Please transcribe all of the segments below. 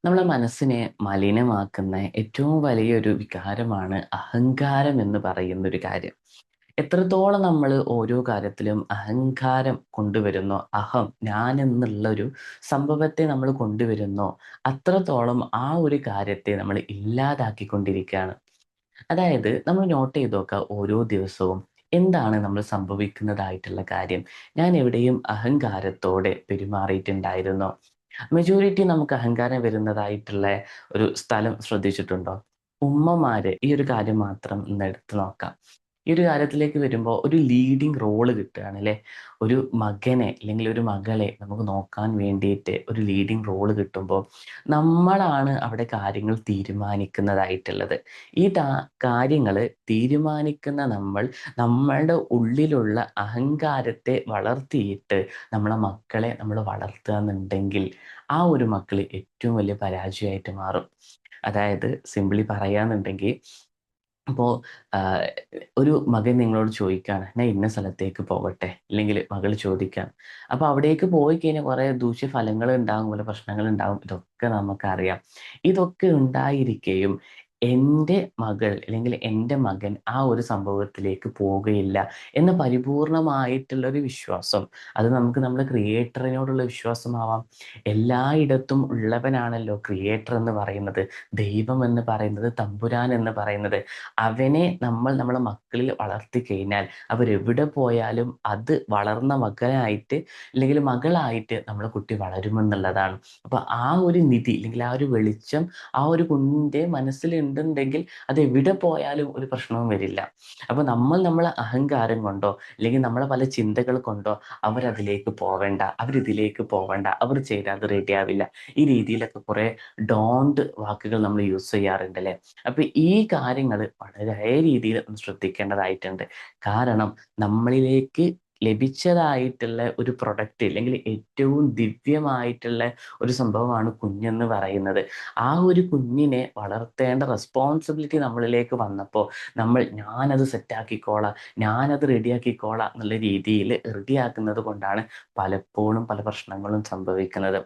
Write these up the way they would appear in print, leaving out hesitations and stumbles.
നമ്മളെ മനസ്സിനെ മലിനമാക്കുന്ന ഏറ്റവും വലിയൊരു വികാരമാണ് അഹങ്കാരം എന്ന് പറയുന്ന ഒരു കാര്യം. എത്രത്തോളം നമ്മൾ ഓരോ കാര്യത്തിലും അഹങ്കാരം കൊണ്ടുവരുന്നോ, ഞാൻ എന്നുള്ള ഒരു സംഭവത്തെ നമ്മൾ കൊണ്ടുവരുന്നോ, അത്രത്തോളം ആ ഒരു കാര്യത്തെ നമ്മൾ ഇല്ലാതാക്കിക്കൊണ്ടിരിക്കുകയാണ്. അതായത് നമ്മൾ നോട്ട് ചെയ്ത് നോക്കുക ഓരോ ദിവസവും എന്താണ് നമ്മൾ സംഭവിക്കുന്നതായിട്ടുള്ള കാര്യം. ഞാൻ എവിടെയും അഹങ്കാരത്തോടെ പെരുമാറിയിട്ടുണ്ടായിരുന്നോ? മെജോറിറ്റി നമുക്ക് അഹങ്കാരം വരുന്നതായിട്ടുള്ള ഒരു സ്ഥലം ശ്രദ്ധിച്ചിട്ടുണ്ടോ? ഉമ്മമാര് ഈ ഒരു കാര്യം മാത്രം ഒന്ന് എടുത്ത് നോക്കാം. ഈ ഒരു കാര്യത്തിലേക്ക് വരുമ്പോൾ ഒരു ലീഡിങ് റോള് കിട്ടുകയാണ് ല്ലേ. ഒരു മകനെ അല്ലെങ്കിൽ ഒരു മകളെ നമുക്ക് നോക്കാൻ വേണ്ടിയിട്ട് ഒരു ലീഡിങ് റോള് കിട്ടുമ്പോൾ നമ്മളാണ് അവിടെ കാര്യങ്ങൾ തീരുമാനിക്കുന്നതായിട്ടുള്ളത്. ഈ കാര്യങ്ങള് തീരുമാനിക്കുന്ന നമ്മൾ നമ്മളുടെ ഉള്ളിലുള്ള അഹങ്കാരത്തെ വളർത്തിയിട്ട് നമ്മളെ മക്കളെ നമ്മൾ വളർത്തുകയെന്നുണ്ടെങ്കിൽ ആ ഒരു മക്കള് ഏറ്റവും വലിയ പരാജയമായിട്ട് മാറും. അതായത് സിംപിളി പറയാന്നുണ്ടെങ്കിൽ ഇപ്പോ ആഹ് ഒരു മകൻ നിങ്ങളോട് ചോദിക്കാണ്, "ഞാൻ ഇന്ന സ്ഥലത്തേക്ക് പോകട്ടെ?" ഇല്ലെങ്കില് മകള് ചോദിക്കാണ്. അപ്പൊ അവിടേക്ക് പോയി കഴിഞ്ഞാൽ കുറെ ദൂഷ്യഫലങ്ങൾ ഉണ്ടാകും, പല പ്രശ്നങ്ങൾ ഉണ്ടാകും. ഇതൊക്കെ നമുക്കറിയാം. ഇതൊക്കെ ഉണ്ടായിരിക്കെയും എൻ്റെ മകൾ അല്ലെങ്കിൽ എൻ്റെ മകൻ ആ ഒരു സംഭവത്തിലേക്ക് പോവുകയില്ല എന്ന പരിപൂർണമായിട്ടുള്ള ഒരു വിശ്വാസം, അത് നമുക്ക് നമ്മുടെ ക്രിയേറ്ററിനോടുള്ള വിശ്വാസമാവാം. എല്ലായിടത്തും ഉള്ളവനാണല്ലോ ക്രിയേറ്റർ എന്ന് പറയുന്നത്, ദൈവം എന്ന് പറയുന്നത്, തമ്പുരാൻ എന്ന് പറയുന്നത്. അവനെ നമ്മൾ നമ്മളെ മക്കളിൽ വളർത്തിക്കഴിഞ്ഞാൽ അവരെവിടെ പോയാലും അത് വളർന്ന മകനായിട്ട് അല്ലെങ്കിൽ മകളായിട്ട് നമ്മളെ കുട്ടി വളരുമെന്നുള്ളതാണ്. അപ്പൊ ആ ഒരു നിധി അല്ലെങ്കിൽ ആ ഒരു വെളിച്ചം ആ ഒരു കുഞ്ഞിന്റെ മനസ്സിലുണ്ടെങ്കിൽ അത് എവിടെ പോയാലും ഒരു പ്രശ്നവും വരില്ല. അപ്പൊ നമ്മൾ നമ്മളെ അഹങ്കാരം കൊണ്ടോ അല്ലെങ്കിൽ നമ്മളെ പല ചിന്തകൾ കൊണ്ടോ അവരതിലേക്ക് പോവേണ്ട, അവരിതിലേക്ക് പോവേണ്ട, അവർ ചെയ്താൽ അത് റെഡിയാവില്ല, ഈ രീതിയിലൊക്കെ കുറെ ഡോണ്ട് വാക്കുകൾ നമ്മൾ യൂസ് ചെയ്യാറുണ്ട് അല്ലേ. അപ്പൊ ഈ കാര്യങ്ങൾ വളരെ രീതിയിൽ ഒന്ന് ശ്രദ്ധിക്കേണ്ടതായിട്ടുണ്ട്. കാരണം നമ്മളിലേക്ക് ലഭിച്ചതായിട്ടുള്ള ഒരു പ്രൊഡക്റ്റ് അല്ലെങ്കിൽ ഏറ്റവും ദിവ്യമായിട്ടുള്ള ഒരു സംഭവമാണ് കുഞ്ഞെന്ന് പറയുന്നത്. ആ ഒരു കുഞ്ഞിനെ വളർത്തേണ്ട റെസ്പോൺസിബിലിറ്റി നമ്മളിലേക്ക് വന്നപ്പോൾ ഞാനത് സെറ്റാക്കിക്കോളാം, ഞാനത് റെഡിയാക്കിക്കോളാം എന്നുള്ള രീതിയിൽ റെഡിയാക്കുന്നത് കൊണ്ടാണ് പലപ്പോഴും പല പ്രശ്നങ്ങളും സംഭവിക്കുന്നത്.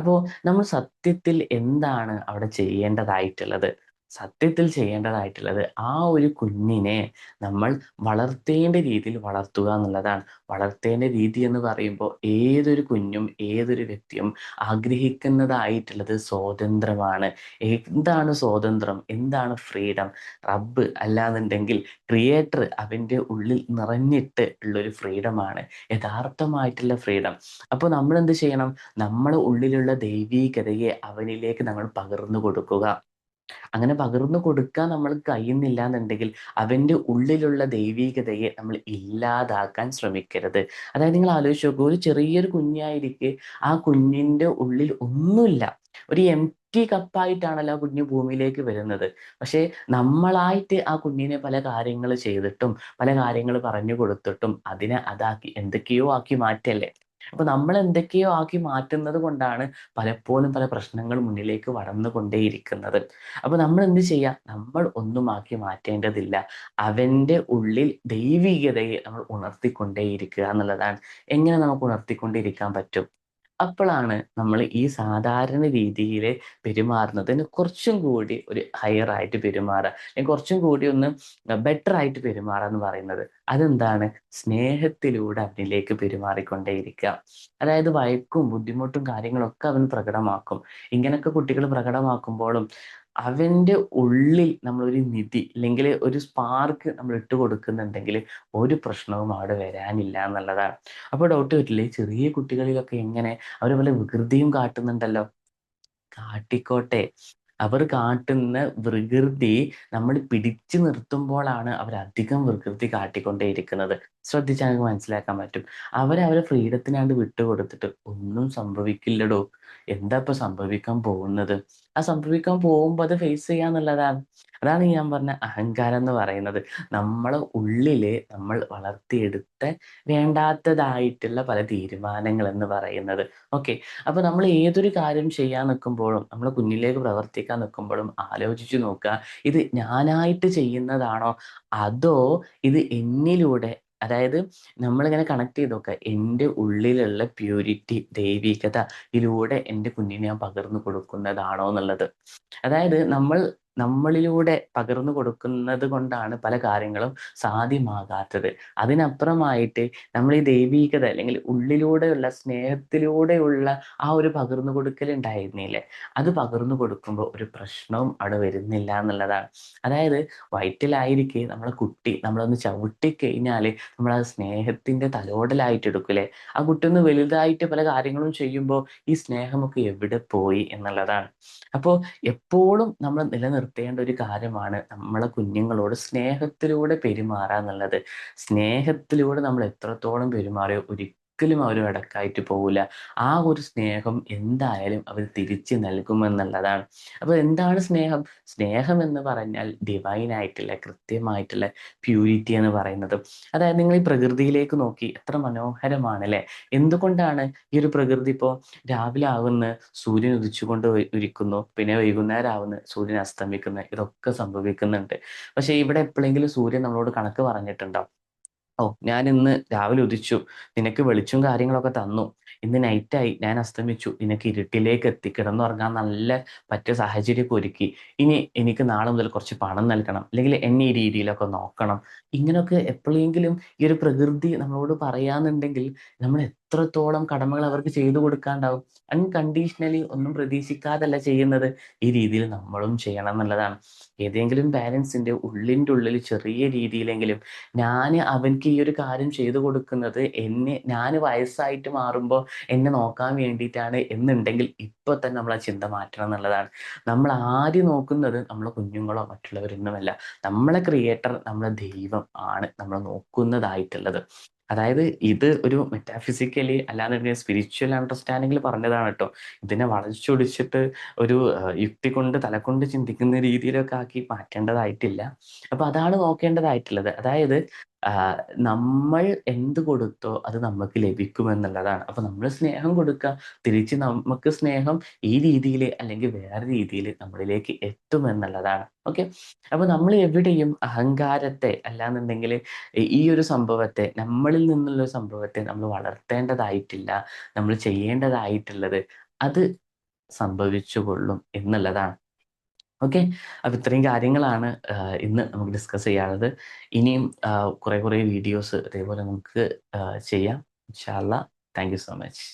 അപ്പോൾ നമ്മൾ സത്യത്തിൽ എന്താണ് അവിടെ ചെയ്യേണ്ടതായിട്ടുള്ളത്? സത്യത്തിൽ ചെയ്യേണ്ടതായിട്ടുള്ളത് ആ ഒരു കുഞ്ഞിനെ നമ്മൾ വളർത്തേണ്ട രീതിയിൽ വളർത്തുക എന്നുള്ളതാണ്. വളർത്തേണ്ട രീതി എന്ന് പറയുമ്പോൾ ഏതൊരു കുഞ്ഞും ഏതൊരു വ്യക്തിയും ആഗ്രഹിക്കുന്നതായിട്ടുള്ളത് സ്വാതന്ത്ര്യമാണ്. എന്താണ് സ്വാതന്ത്ര്യം? എന്താണ് ഫ്രീഡം? റബ്ബ് അല്ലാന്നുണ്ടെങ്കിൽ ക്രിയേറ്റർ അവൻ്റെ ഉള്ളിൽ നിറഞ്ഞിട്ട് ഉള്ളൊരു ഫ്രീഡമാണ് യഥാർത്ഥമായിട്ടുള്ള ഫ്രീഡം. അപ്പോൾ നമ്മൾ എന്ത് ചെയ്യണം? നമ്മുടെ ഉള്ളിലുള്ള ദൈവീകതയെ അവനിലേക്ക് നമ്മൾ പകർന്നു കൊടുക്കുക. അങ്ങനെ പകർന്നു കൊടുക്കാൻ നമ്മൾക്ക് കഴിയുന്നില്ല എന്നുണ്ടെങ്കിൽ അവൻ്റെ ഉള്ളിലുള്ള ദൈവീകതയെ നമ്മൾ ഇല്ലാതാക്കാൻ ശ്രമിക്കരുത്. അതായത് നിങ്ങൾ ആലോചിച്ച് നോക്കൂ, ഒരു ചെറിയൊരു കുഞ്ഞായിരിക്കെ ആ കുഞ്ഞിൻ്റെ ഉള്ളിൽ ഒന്നുമില്ല. ഒരു എംപ്റ്റി കപ്പായിട്ടാണല്ലോ ആ കുഞ്ഞ് ഭൂമിയിലേക്ക് വരുന്നത്. പക്ഷേ നമ്മളായിട്ട് ആ കുഞ്ഞിനെ പല കാര്യങ്ങൾ ചെയ്തിട്ടും പല കാര്യങ്ങൾ പറഞ്ഞു കൊടുത്തിട്ടും അതിനെ അതാക്കി എന്തൊക്കെയോ ആക്കി മാറ്റല്ലേ. അപ്പൊ നമ്മൾ എന്തൊക്കെയോ ആക്കി മാറ്റുന്നത് കൊണ്ടാണ് പലപ്പോഴും പല പ്രശ്നങ്ങൾ മുന്നിലേക്ക് വളർന്നുകൊണ്ടേയിരിക്കുന്നത്. അപ്പൊ നമ്മൾ എന്ത് ചെയ്യാ? നമ്മൾ ഒന്നും ആക്കി മാറ്റേണ്ടതില്ല. അവന്റെ ഉള്ളിൽ ദൈവികതയെ നമ്മൾ ഉണർത്തിക്കൊണ്ടേയിരിക്കുക എന്നുള്ളതാണ്. എങ്ങനെ നമുക്ക് ഉണർത്തിക്കൊണ്ടിരിക്കാൻ പറ്റും? അപ്പളാണ് നമ്മൾ ഈ സാധാരണ രീതിയില് പെരുമാറുന്നതിന് കുറച്ചും കൂടി ഒരു ഹയർ ആയിട്ട് പെരുമാറുക, അല്ലെങ്കിൽ കുറച്ചും കൂടി ഒന്ന് ബെറ്റർ ആയിട്ട് പെരുമാറുക എന്ന് പറയുന്നത്. അതെന്താണ്? സ്നേഹത്തിലൂടെ അവനിലേക്ക് പെരുമാറിക്കൊണ്ടേയിരിക്കുക. അതായത് വഴക്കും ബുദ്ധിമുട്ടും കാര്യങ്ങളൊക്കെ അവൻ പ്രകടമാക്കും. ഇങ്ങനൊക്കെ കുട്ടികൾ പ്രകടമാക്കുമ്പോഴും അവന്റെ ഉള്ളിൽ നമ്മളൊരു നിധി അല്ലെങ്കിൽ ഒരു സ്പാർക്ക് നമ്മൾ ഇട്ട് കൊടുക്കുന്നുണ്ടെങ്കിൽ ഒരു പ്രശ്നവും അവിടെ വരാനില്ല എന്നുള്ളതാണ്. അപ്പൊ ഡൗട്ട് വരില്ലേ, ചെറിയ കുട്ടികളിലൊക്കെ എങ്ങനെ അവര് വല്ല വികൃതിയും കാട്ടുന്നുണ്ടല്ലോ? കാട്ടിക്കോട്ടെ. അവർ കാട്ടുന്ന വികൃതി നമ്മൾ പിടിച്ചു നിർത്തുമ്പോഴാണ് അവരധികം വികൃതി കാട്ടിക്കൊണ്ടേയിരിക്കുന്നത്. ശ്രദ്ധിച്ചാൽ നിങ്ങൾക്ക് മനസ്സിലാക്കാൻ പറ്റും. അവരവരെ ഫ്രീഡത്തിനാണ്ട് വിട്ടുകൊടുത്തിട്ട് ഒന്നും സംഭവിക്കില്ലടോ. എന്താ ഇപ്പൊ സംഭവിക്കാൻ പോകുന്നത്? ആ സംഭവിക്കാൻ പോകുമ്പോ അത് ഫേസ് ചെയ്യാന്നുള്ളതാണ്. അതാണ് ഞാൻ പറഞ്ഞ അഹങ്കാരം എന്ന് പറയുന്നത്. നമ്മളെ ഉള്ളില് നമ്മൾ വളർത്തിയെടുത്ത വേണ്ടാത്തതായിട്ടുള്ള പല തീരുമാനങ്ങൾ എന്ന് പറയുന്നത്. ഓക്കെ. അപ്പൊ നമ്മൾ ഏതൊരു കാര്യം ചെയ്യാൻ നിൽക്കുമ്പോഴും നമ്മൾ കുഞ്ഞിലേക്ക് പ്രവർത്തിക്കാൻ നിൽക്കുമ്പോഴും ആലോചിച്ചു നോക്കുക, ഇത് ഞാനായിട്ട് ചെയ്യുന്നതാണോ അതോ ഇത് എന്നിലൂടെ അതായത് നമ്മളിങ്ങനെ കണക്ട് ചെയ്ത് നോക്കുക, എൻ്റെ ഉള്ളിലുള്ള പ്യൂരിറ്റി, ദൈവികത ഇതിലൂടെ എൻ്റെ കുഞ്ഞിന് ഞാൻ പകർന്നു കൊടുക്കുന്നതാണോ എന്നുള്ളത്. അതായത് നമ്മളിലൂടെ പകർന്നു കൊടുക്കുന്നത് കൊണ്ടാണ് പല കാര്യങ്ങളും സാധ്യമാകാത്തത്. അതിനപ്പുറമായിട്ട് നമ്മൾ ഈ ദൈവീകത അല്ലെങ്കിൽ ഉള്ളിലൂടെയുള്ള സ്നേഹത്തിലൂടെയുള്ള ആ ഒരു പകർന്നു കൊടുക്കൽ ഉണ്ടായിരുന്നില്ലേ, അത് പകർന്നു കൊടുക്കുമ്പോൾ ഒരു പ്രശ്നവും അവിടെ വരുന്നില്ല എന്നുള്ളതാണ്. അതായത് വയറ്റിലായിരിക്കെ നമ്മളെ കുട്ടി നമ്മളൊന്ന് ചവിട്ടിക്കഴിഞ്ഞാൽ നമ്മൾ ആ സ്നേഹത്തിന്റെ തലോടലായിട്ട് എടുക്കൂലേ, ആ കുട്ടി ഒന്ന് വലുതായിട്ട് പല കാര്യങ്ങളും ചെയ്യുമ്പോൾ ഈ സ്നേഹമൊക്കെ എവിടെ പോയി എന്നുള്ളതാണ്. അപ്പോൾ എപ്പോഴും നമ്മൾ നിലനിർത്തേണ്ട ഒരു കാര്യമാണ് നമ്മളെ കുഞ്ഞുങ്ങളോട് സ്നേഹത്തിലൂടെ പെരുമാറുക എന്നുള്ളത്. സ്നേഹത്തിലൂടെ നമ്മൾ എത്രത്തോളം പെരുമാറിയോ ഒരിക്കലും അവർ ഇടക്കായിട്ട് പോകില്ല. ആ ഒരു സ്നേഹം എന്തായാലും അവർ തിരിച്ചു നൽകുമെന്നുള്ളതാണ്. അപ്പോൾ എന്താണ് സ്നേഹം? സ്നേഹം എന്ന് പറഞ്ഞാൽ ഡിവൈൻ ആയിട്ടുള്ള കൃത്യമായിട്ടുള്ള പ്യൂരിറ്റി എന്ന് പറയുന്നത്. അതായത് നിങ്ങൾ ഈ പ്രകൃതിയിലേക്ക് നോക്കി എത്ര മനോഹരമാണ് അല്ലേ? എന്തുകൊണ്ടാണ് ഈ ഒരു പ്രകൃതി ഇപ്പോൾ രാവിലെ ആവുന്ന സൂര്യൻ ഉദിച്ചുകൊണ്ട് ഇരിക്കുന്നു, പിന്നെ വൈകുന്നേരം ആവുന്ന സൂര്യൻ അസ്തമിക്കുന്നു, ഇതൊക്കെ സംഭവിക്കുന്നുണ്ട്. പക്ഷെ ഇവിടെ എപ്പോഴെങ്കിലും സൂര്യൻ നമ്മളോട് കണക്ക് പറഞ്ഞിട്ടുണ്ടോ? ഓ, ഞാൻ ഇന്ന് രാവിലെ ഉദിച്ചു, നിനക്ക് വെളിച്ചവും കാര്യങ്ങളൊക്കെ തന്നു, ഇന്ന് നൈറ്റായി, ഞാൻ അസ്തമിച്ചു, നിനക്ക് ഇരുട്ടിലേക്ക് എത്തി, കിടന്നുറങ്ങാൻ നല്ല പറ്റിയ സാഹചര്യമൊക്കെ ഒരുക്കി, ഇനി എനിക്ക് നാളെ മുതൽ കുറച്ച് പണം നൽകണം, അല്ലെങ്കിൽ എന്നെ ഈ രീതിയിലൊക്കെ നോക്കണം. ഇങ്ങനെയൊക്കെ എപ്പോഴെങ്കിലും ഈ ഒരു പ്രകൃതി നമ്മളോട് പറയാന്നുണ്ടെങ്കിൽ നമ്മൾ എത്രത്തോളം കടമകൾ അവർക്ക് ചെയ്തു കൊടുക്കാണ്ടാവും. അൺകണ്ടീഷണലി ഒന്നും പ്രതീക്ഷിക്കാതല്ല ചെയ്യുന്നത്, ഈ രീതിയിൽ നമ്മളും ചെയ്യണം എന്നുള്ളതാണ്. ഏതെങ്കിലും പാരൻസിന്റെ ഉള്ളിൻ്റെ ഉള്ളിൽ ചെറിയ രീതിയിലെങ്കിലും ഞാൻ അവൻക്ക് ഈ ഒരു കാര്യം ചെയ്തു കൊടുക്കുന്നത് ഞാൻ വയസ്സായിട്ട് മാറുമ്പോൾ എന്നെ നോക്കാൻ വേണ്ടിയിട്ടാണ് എന്നുണ്ടെങ്കിൽ ഇപ്പൊ തന്നെ നമ്മൾ ആ ചിന്ത മാറ്റണം എന്നുള്ളതാണ്. നമ്മൾ ആദ്യം നോക്കുന്നത് നമ്മളെ കുഞ്ഞുങ്ങളോ മറ്റുള്ളവരൊന്നുമല്ല, നമ്മളെ ക്രിയേറ്റർ, നമ്മളെ ദൈവം ആണ് നമ്മൾ നോക്കുന്നതായിട്ടുള്ളത്. അതായത് ഇത് ഒരു മെറ്റാഫിസിക്കലി അല്ലാന്നുണ്ടെങ്കിൽ സ്പിരിച്വൽ അണ്ടർസ്റ്റാൻഡിങ്ങിൽ പറഞ്ഞതാണ് കേട്ടോ. ഇതിനെ വളച്ചൊടിച്ചിട്ട് ഒരു യുക്തി കൊണ്ട് തലക്കൊണ്ട് ചിന്തിക്കുന്ന രീതിയിലൊക്കെ ആക്കി മാറ്റേണ്ടതായിട്ടില്ല. അപ്പൊ അതാണ് നോക്കേണ്ടതായിട്ടുള്ളത്. അതായത് നമ്മൾ എന്ത് കൊടുത്തോ അത് നമുക്ക് ലഭിക്കുമെന്നുള്ളതാണ്. അപ്പൊ നമ്മൾ സ്നേഹം കൊടുക്കുക, തിരിച്ച് നമുക്ക് സ്നേഹം ഈ രീതിയിൽ അല്ലെങ്കിൽ വേറെ രീതിയിൽ നമ്മളിലേക്ക് എത്തുമെന്നുള്ളതാണ്. ഓക്കെ. അപ്പൊ നമ്മൾ എവിടെയും അഹങ്കാരത്തെ അല്ലാന്നുണ്ടെങ്കിൽ ഈ ഒരു സംഭവത്തെ, നമ്മളിൽ നിന്നുള്ള ഒരു സംഭവത്തെ നമ്മൾ വളർത്തേണ്ടതായിട്ടില്ല. നമ്മൾ ചെയ്യേണ്ടതായിട്ടുള്ളത് അത് സംഭവിച്ചു കൊള്ളും എന്നുള്ളതാണ്. ഓക്കെ. അപ്പൊ ഇത്രയും കാര്യങ്ങളാണ് ഇന്ന് നമുക്ക് ഡിസ്കസ് ചെയ്യാനുള്ളത്. ഇനിയും കുറെ വീഡിയോസ് അതേപോലെ നമുക്ക് ചെയ്യാം. ഇൻഷാ അല്ലാ. Thank you so much.